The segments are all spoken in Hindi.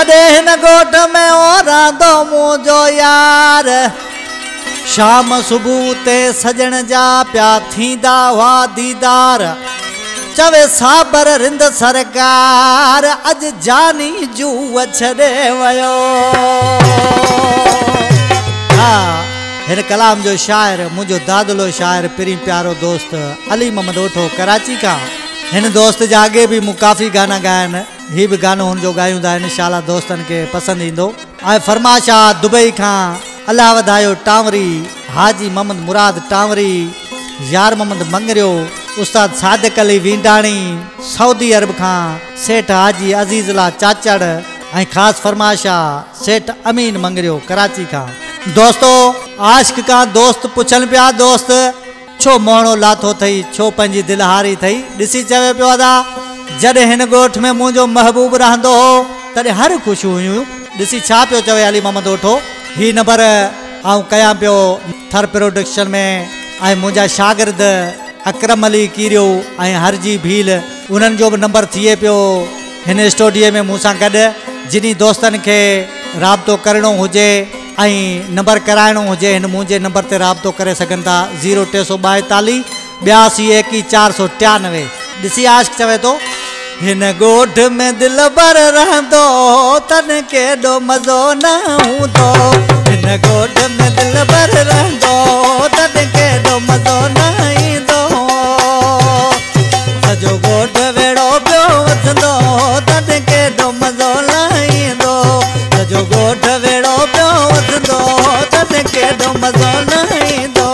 जॾहिं हिन ॻोठ में ओरांदो मुंहिंजो यार शाम सुबुह ते सजण जा पिया थींदा हुआ दीदार चवे साबर रिंद सरकार अज जानी जूअ छॾे वियो। हाँ हिन कलाम जो शाइर मुझो दादलो शाइर पिरी प्यारो दोस्त अली मोहम्मद ओठो कराची का। हिन दोस्त जा आगे भी मूं काफ़ी गाना गायन ही भी गानो हुन जो गायूं था इंशाल्लाह दोस्तन के पसंद ईंदो। ऐं फरमाशा दुबई खां अल्लाह वधायो टांवरी हाजी मोहम्मद मुराद टांवरी यार मोहम्मद मंगरियो उस्ताद सादिक अली वींडाणी सऊदी अरब खां सेठ हाजी अजीज़ला चाचड़ ऐं ख़ासि फरमाशा सेठ अमीन मंगरियो कराची खां। दोस्तों आशिक का दोस्त पुछन पिया दोस्त छो मोहणो लाथो थई छो पंहिंजी दिलहारी थई ॾिसी चवे पियो अदा जॾहिं हिन ॻोठ में मुंहिंजो महबूब रहंदो हो तॾहिं हर ख़ुशि हुयूं। ॾिसी छा पियो चवे अली मोहम्मद ओठो ही नंबर आउं कयां पियो थर प्रोडक्शन में ऐं मुंहिंजा शागिर्द अकरम अली कीरियो ऐं हरजी भील उन्हनि जो बि नंबर थिए पियो हिन स्टूडियो में मूंसां गॾु जिनी दोस्तनि खे राब्तो करिणो हुजे ऐं नंबर कराइणो हुजे हिन मुंहिंजे नंबर ते राब्तो करे सघनि था 0342 82 21 493। ॾिसी आशिक चवे थो हिन ॻोठ में दिल भर रहंदो तन केॾो मज़ो न हूंदो हिन ॻोठ में दिल भर रहंदो तन केॾो मज़ो न ईंदो सॼो ॻोठ वेड़ो पियो वधंदो तन केॾो मज़ो न ईंदो सॼो ॻोठ वेड़ो पियो वधंदो तन केॾो मज़ो न ईंदो।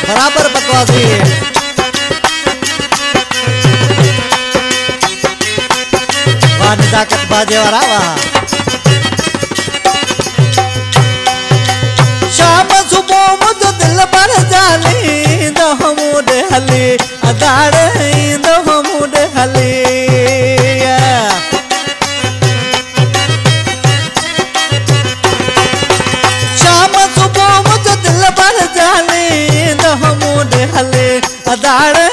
बराबरि बकवासी ताकत बाजे वाला वाह। शाम सुबह मुझे दिल पर जाली दो मुझे हली अदाड़े दो मुझे हली शाम सुबह मुझे दिल पर जाली दो मुझे हली अदाड़े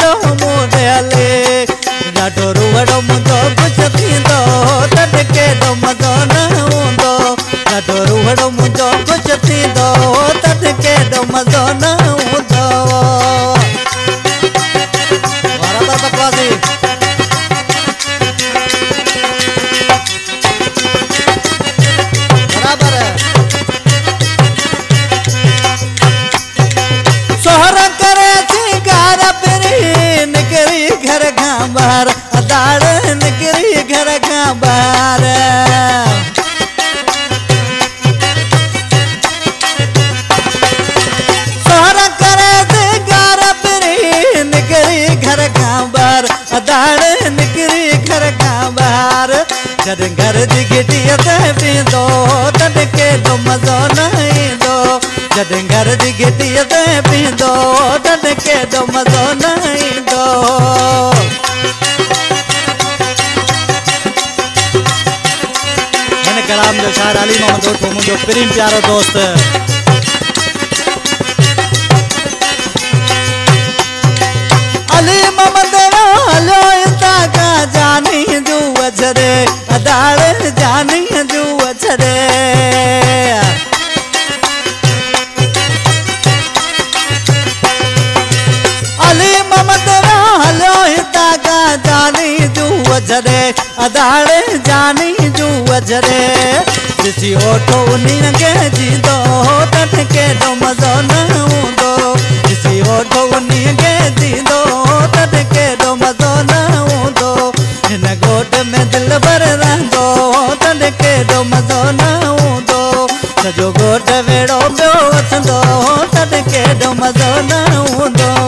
दो मुझे हली ॾाढो रुवड़ो मुंहिंजो कुझु थींदो तॾ केॾो मज़ो न हूंदो ॾाढो रुवड़ो मुंहिंजो कुझु थींदो तॾ केॾो मज़ो न हूंदो। बराबरि बकवासी बराबरि सोहर करे सिंगार पिरी निकिरी घर खां ॿाहिरि अदाड़ निकिरी घर खां ॿाहिरि सोहर करे सिंगार पिरी निकिरी घर खां ॿाहिरि अदाड़ निकिरी घर खां ॿाहिरि जॾहिं घर जी घिटीअ ते पींदो तॾहिं केॾो मज़ो न ईंदो जॾहिं घर जी घिटीअ ते पींदो तॾहिं केॾो मज़ो न ईंदो। हिन कलाम जो शाइर अली मोहम्मद ओठो मुंहिंजो प्रीम प्यारो दोस्त अली मोहम्मद हलो इता का जानी जूअ छॾे अदाड़े जानी जूअ छॾे अली मोहम्मद हलो इता का जानी जूअ छॾे अदाड़े जानी जूअ छॾे ॾिसी ओठो उन्हीअ खे जींदो तॾ केॾो मज़ो न हूंदो ॾिसी ओठो उन्हीअ खे जींदो तॾ केॾो मज़ो न हूंदो हिन ॻोठ में दिल भर रहंदो तॾ केॾो मज़ो न हूंदो सॼो ॻोठ वेड़ो पियो वठंदो तॾ केॾो मज़ो न हूंदो।